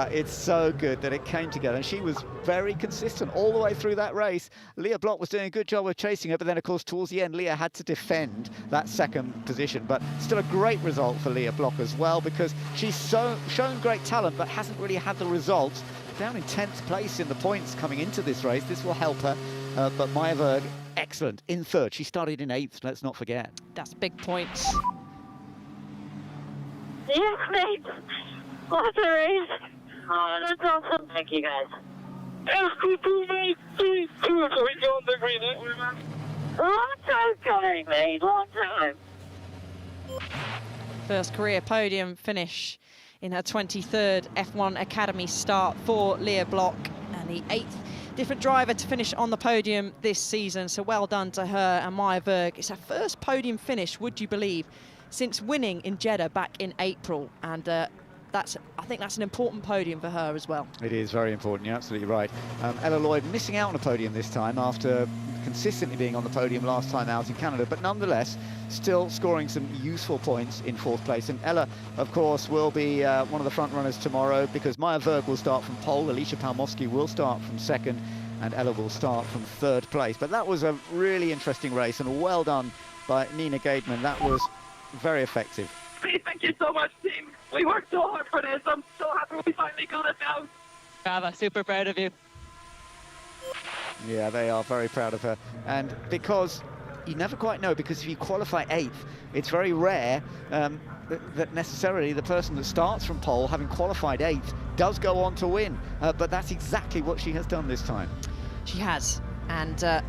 It's so good that it came together, and she was very consistent all the way through that race. Leah Bloch was doing a good job of chasing her, but then of course towards the end Leah had to defend that second position. But still a great result for Leah Bloch as well, because she's shown great talent but hasn't really had the results. Down in 10th place in the points coming into this race. This will help her, but Maya Berg, excellent in third. She started in 8th, let's not forget.
That's big points.
Yes, mate. What a race. Oh, that's awesome.
Thank you, guys.
FP2, mate. 3-2. So we go on the green. Long time coming, mate. Long time.
First career podium finish in her 23rd F1 Academy start for Leah Bloch, and the 8th different driver to finish on the podium this season. So well done to her and Maya Berg. It's her first podium finish, would you believe, since winning in Jeddah back in April. And I think that's an important podium for her as well.
It is very important, you're absolutely right. Ella Lloyd missing out on a podium this time after consistently being on the podium last time out in Canada, but nonetheless still scoring some useful points in 4th place. And Ella, of course, will be one of the front runners tomorrow, because Maya Verg will start from pole, Alicia Palmowski will start from 2nd, and Ella will start from 3rd place. But that was a really interesting race, and well done by Nina Gaidman. That was very effective.
Thank you so much, team. We worked so hard for this. I'm so happy we finally got it now.
Brava, super proud of you.
Yeah, they are very proud of her. And because you never quite know, because if you qualify 8th, it's very rare that necessarily the person that starts from pole, having qualified 8th, does go on to win. But that's exactly what she has done this time.
She has, and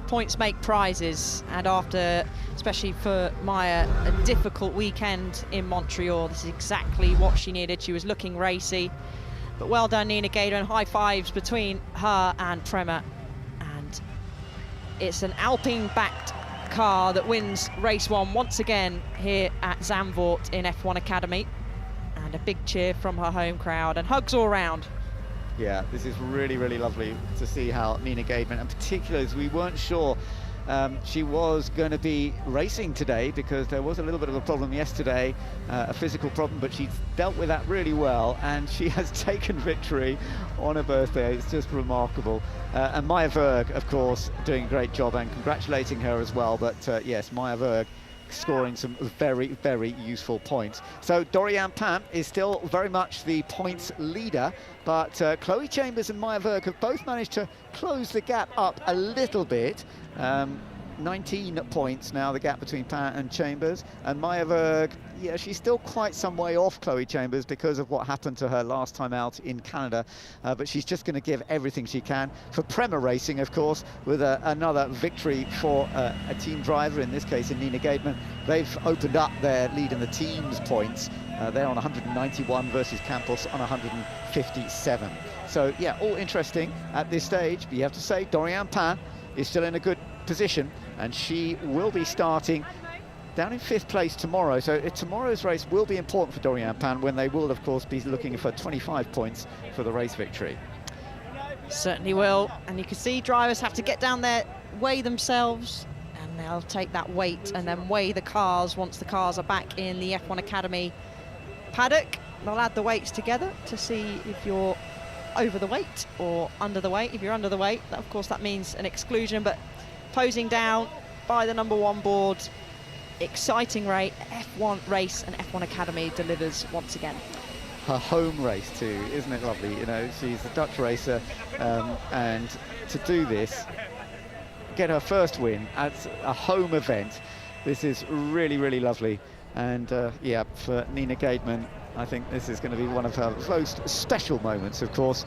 points make prizes, and after, especially for Maya, a difficult weekend in Montreal, this is exactly what she needed. She was looking racy, but well done, Nina Gaidman. High fives between her and Prema, and it's an Alpine-backed car that wins race 1 once again here at Zandvoort in F1 Academy, and a big cheer from her home crowd and hugs all round.
Yeah, this is really, really lovely to see how Nina Gaidman, and particularly as we weren't sure she was going to be racing today, because there was a little bit of a problem yesterday, a physical problem, but she's dealt with that really well, and she has taken victory on her birthday. It's just remarkable. And Maya Verg, of course, doing a great job, and congratulating her as well. But yes, Maya Verg scoring some very, very useful points. So Dorian Pant is still very much the points leader, but Chloe Chambers and Maya Verg have both managed to close the gap up a little bit. 19 points now, the gap between Pant and Chambers, and Maya Verg, yeah, she's still quite some way off Chloe Chambers because of what happened to her last time out in Canada, but she's just going to give everything she can for Prema Racing, of course, with another victory for a team driver, in this case in Nina Gaidman. They've opened up their lead in the team's points. They're on 191 versus Campos on 157. So yeah, all interesting at this stage, but you have to say Dorian Pant is still in a good position, and she will be starting down in 5th place tomorrow. So tomorrow's race will be important for Dorian Pant, when they will, of course, be looking for 25 points for the race victory.
Certainly will, and you can see drivers have to get down there, weigh themselves, and they'll take that weight and then weigh the cars once the cars are back in the F1 Academy paddock. They'll add the weights together to see if you're over the weight or under the weight. If you're under the weight, of course, that means an exclusion, but posing down by the number 1 board, exciting F1 race, and F1 Academy delivers once again.
Her home race too, isn't it lovely? You know, she's a Dutch racer, and to do this, get her first win at a home event, this is really, really lovely. And yeah, for Nina Gaidman, I think this is going to be one of her most special moments, of course.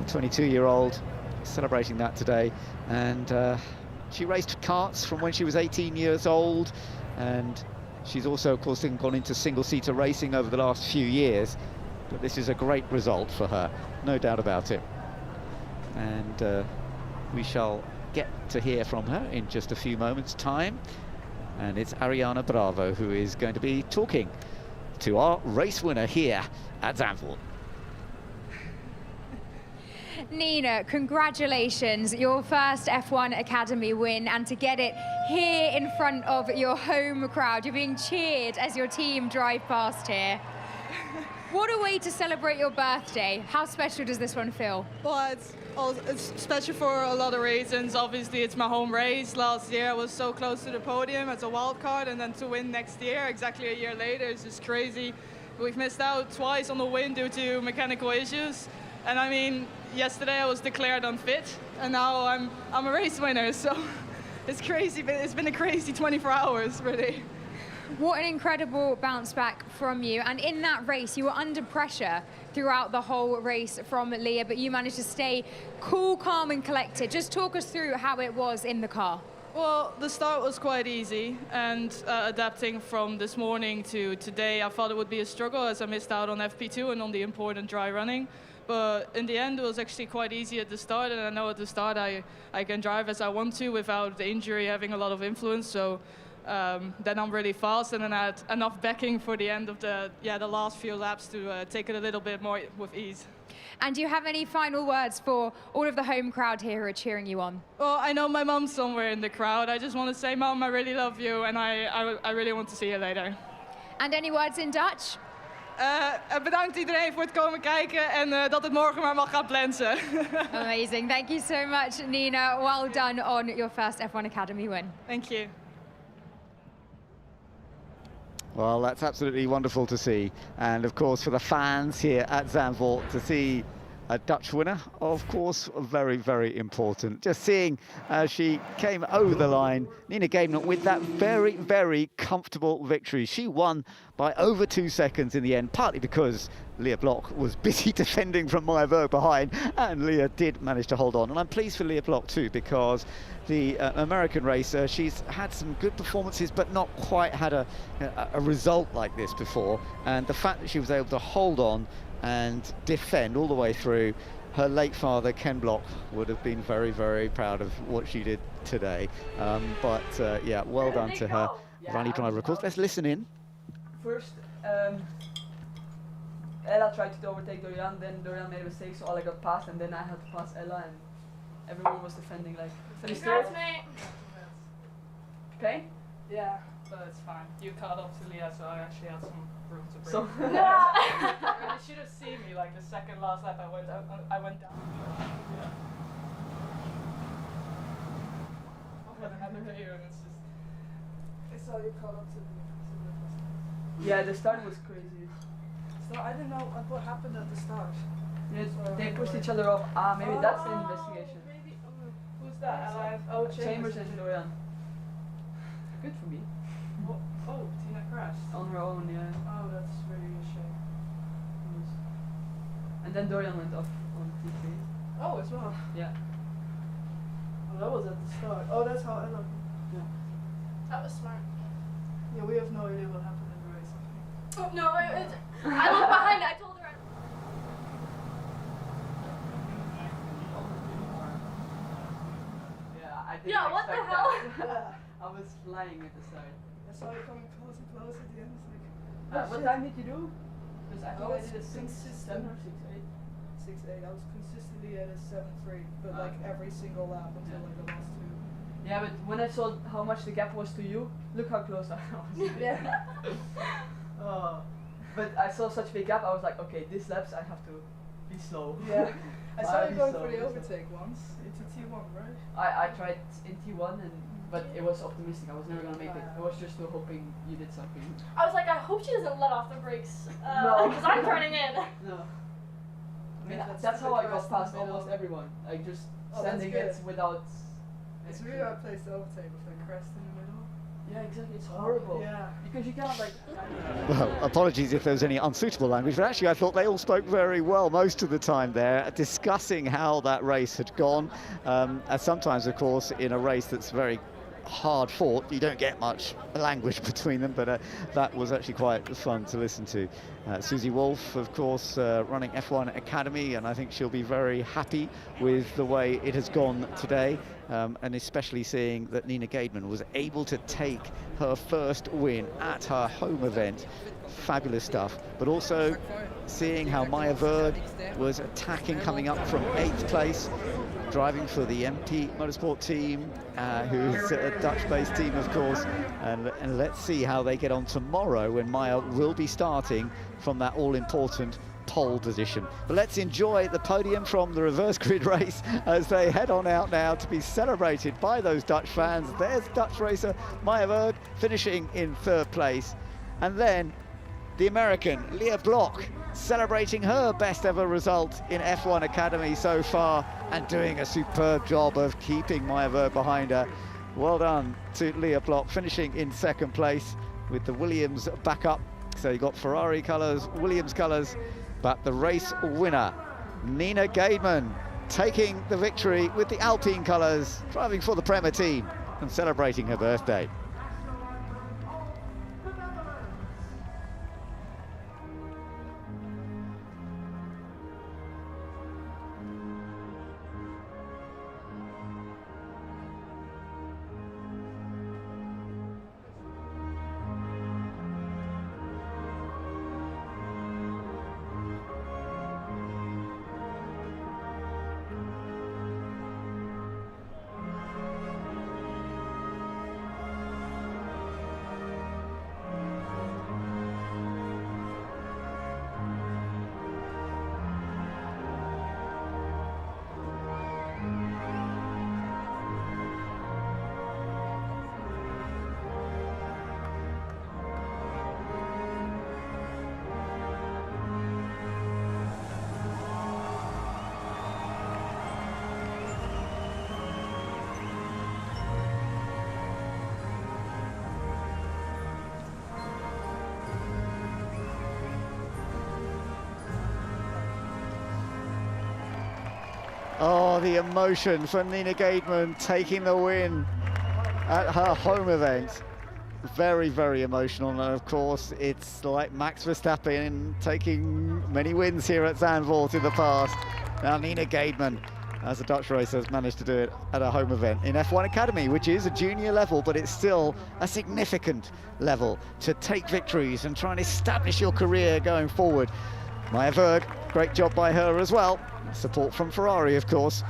The 22-year-old celebrating that today, and she raced karts from when she was 18 years old, and she's also, of course, gone into single-seater racing over the last few years. But this is a great result for her, no doubt about it. And we shall get to hear from her in just a few moments' time. And it's Ariana Bravo who is going to be talking to our race winner here at Zandvoort.
Nina, congratulations, your first F1 Academy win, and to get it here in front of your home crowd. You're being cheered as your team drive past here. What a way to celebrate your birthday. How special does this one feel?
Well, it's special for a lot of reasons. Obviously, it's my home race. Last year I was so close to the podium as a wild card, and then to win next year, exactly a year later, is just crazy. We've missed out twice on the win due to mechanical issues. And I mean, yesterday I was declared unfit, and now I'm a race winner, so it's crazy, but it's been a crazy 24 hours, really.
What an incredible bounce back from you. And in that race, you were under pressure throughout the whole race from Leah, but you managed to stay cool, calm, and collected. Just talk us through how it was in the car.
Well, the start was quite easy, and adapting from this morning to today, I thought it would be a struggle as I missed out on FP2 and on the important dry running. But in the end, it was actually quite easy at the start, and I know at the start I can drive as I want to without the injury having a lot of influence. So then I'm really fast, and then I had enough backing for the end of the last few laps to take it a little bit more with ease.
And do you have any final words for all of the home crowd here who are cheering you on?
Well, I know my mom's somewhere in the crowd. I just want to say, Mom, I really love you, and I really want to see you later.
And any words in Dutch?
Bedankt iedereen voor het komen kijken en dat het morgen maar mag gaan plensen.
Amazing. Thank you so much, Nina. Well done on your first F1 Academy win.
Thank you.
Well, that's absolutely wonderful to see. And of course, for the fans here at Zandvoort, to see a Dutch winner, of course, very, very important. Just seeing as she came over the line, Nina Gaidman with that very, very comfortable victory. She won by over 2 seconds in the end, partly because Leah Block was busy defending from Maya Berg behind, and Leah did manage to hold on. And I'm pleased for Leah Block too, because the American racer, she's had some good performances, but not quite had a result like this before. And the fact that she was able to hold on and defend all the way through, her late father Ken Block would have been very, very proud of what she did today. Yeah, well done to her. Rally driver, of course. Let's listen in.
First, Ella tried to overtake Dorian, then Dorian made a mistake, so I got past, and then I had to pass Ella, and everyone was defending like.
Congrats, mate.
Okay?
Yeah, but it's fine. You caught up to Leah, so I actually had some room to breathe.
So
You should have seen me, like the second last lap I went down. Yeah. What happened to you? And it's just...
I saw you caught up to me.
Yeah, the start was crazy.
So I didn't know what happened at the start.
Yeah, they pushed each other off. Maybe that's the investigation.
Maybe. Who's that?
Chambers and Dorian. Good for me.
Oh, Tina crashed.
On her own, yeah.
Oh, that's really a shame.
And then Dorian went off on T3.
Oh, as well.
Yeah.
Oh, that was at the start. Oh, that's how Ella.
Yeah.
That was smart.
Yeah, we have no idea what happened in the race.
Oh, no, I looked behind it. I told her.
Yeah, I didn't
Yeah, what the
expect
hell?
that. I was flying at the start.
I saw you coming close and close at the end. It's like,
What time did you do? Because I think I did a 6-7
consistent.
or 6-8.
6-8. I was consistently at a 7-3, but like every single lap until like the last two.
Yeah, but when I saw how much the gap was to you, look how close I was.
Yeah.
Oh. But I saw such a big gap, I was like, okay, this laps I have to be slow.
Yeah. I saw you going
slow,
for the
be slow.
overtake once into T1, right?
I tried in T1, but it was optimistic. I was never gonna make it. I was just still hoping you did something.
I was like, I hope she doesn't let off the brakes.
No.
Because I'm turning in.
No. I mean,
Yeah,
that's how I got
crest in
past
the middle.
almost everyone. Like just
Oh, that's
sending
good.
it without.
It's really hard place to overtake with that crest in the middle.
Yeah, exactly. It's horrible.
Yeah.
Because you can't like.
Well, apologies if there was any unsuitable language, but actually I thought they all spoke very well most of the time there, discussing how that race had gone. As sometimes, of course, in a race that's very hard fought, you don't get much language between them, but that was actually quite fun to listen to. Susie Wolf, of course, running F1 Academy, and I think she'll be very happy with the way it has gone today, and especially seeing that Nina Gaidman was able to take her first win at her home event. Fabulous stuff, but also seeing how Maya Berg was attacking, coming up from 8th place, driving for the MP Motorsport team, who's a Dutch-based team, of course, and let's see how they get on tomorrow when Maya will be starting from that all-important pole position. But let's enjoy the podium from the reverse grid race as they head on out now to be celebrated by those Dutch fans. There's Dutch racer Maya Berg finishing in 3rd place, and then the American Leah Block celebrating her best ever result in F1 Academy so far and doing a superb job of keeping Maya Berg behind her. Well done to Leah Block, finishing in 2nd place with the Williams backup. So you got Ferrari colours, Williams colours, but the race winner, Nina Gaidman, taking the victory with the Alpine colours, driving for the Prema team and celebrating her birthday. Oh, the emotion from Nina Gaidman taking the win at her home event. Very, very emotional, and of course it's like Max Verstappen taking many wins here at Zandvoort in the past. Now Nina Gaidman, as a Dutch racer, has managed to do it at a home event in F1 Academy, which is a junior level, but it's still a significant level to take victories and try and establish your career going forward. Maya Berg, great job by her as well. Support from Ferrari, of course.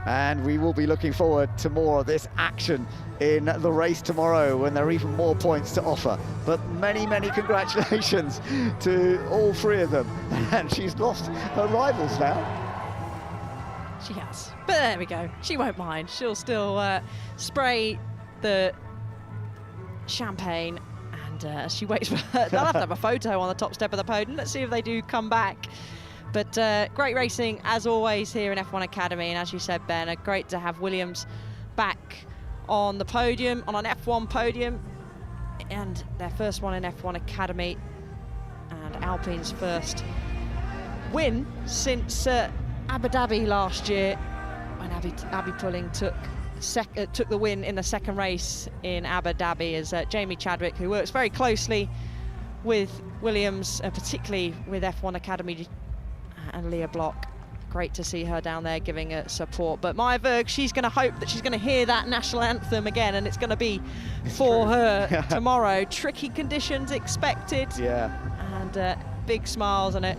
And we will be looking forward to more of this action in the race tomorrow when there are even more points to offer. But many, many congratulations to all three of them. And she's lost her rivals now.
She has. But there we go. She won't mind. She'll still spray the champagne, and she waits for her. They'll have to have a photo on the top step of the podium. Let's see if they do come back. But great racing, as always, here in F1 Academy. And as you said, Ben, great to have Williams back on the podium, on an F1 podium. And their first one in F1 Academy. And Alpine's first win since Abu Dhabi last year, when Abby Pulling took the win in the second race in Abu Dhabi, as Jamie Chadwick, who works very closely with Williams, particularly with F1 Academy, and Leah Block. Great to see her down there giving support. But Maya Berg, she's going to hope that she's going to hear that national anthem again, and it's going to be for her tomorrow. Tricky conditions expected. Yeah. And big smiles and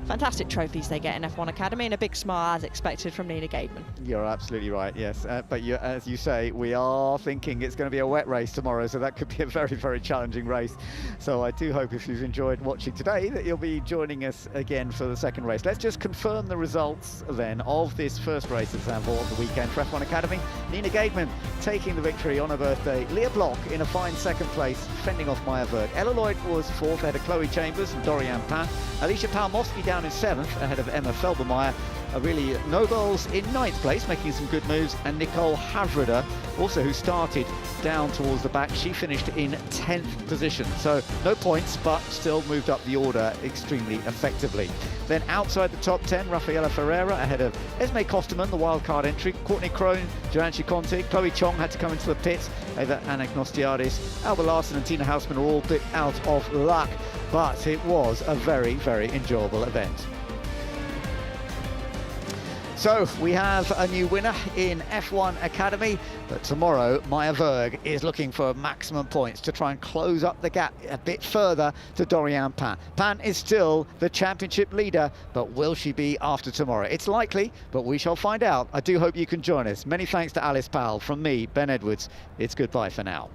fantastic trophies they get in F1 Academy, and a big smile as expected from Nina Gaidman.
You're absolutely right, yes. But as you say, we are thinking it's going to be a wet race tomorrow, so that could be a very, very challenging race. So I do hope, if you've enjoyed watching today, that you'll be joining us again for the second race. Let's just confirm the results then of this first race at Zandvoort on the weekend for F1 Academy. Nina Gaidman taking the victory on her birthday. Leah Block in a fine second place, fending off Maya Berg. Ella Lloyd was fourth ahead of Chloe Chambers and Dorian Pan. Alicia Palmowski down in seventh ahead of Emma Felbermeyer. Really Nobels in ninth place, making some good moves, and Nicole Havrider, also who started down towards the back, she finished in 10th position. So no points, but still moved up the order extremely effectively. Then outside the top 10, Rafaela Ferreira ahead of Esme Kosterman, the wildcard entry. Courtney Crone, Joanne Chiconte, Chloe Chong had to come into the pits. Eva Anagnostiadis, Alba Larson and Tina Houseman are all a bit out of luck, but it was a very, very enjoyable event. So we have a new winner in F1 Academy, but tomorrow Maya Berg is looking for maximum points to try and close up the gap a bit further to Dorian Pan. Pan is still the championship leader, but will she be after tomorrow? It's likely, but we shall find out. I do hope you can join us. Many thanks to Alice Powell. From me, Ben Edwards, it's goodbye for now.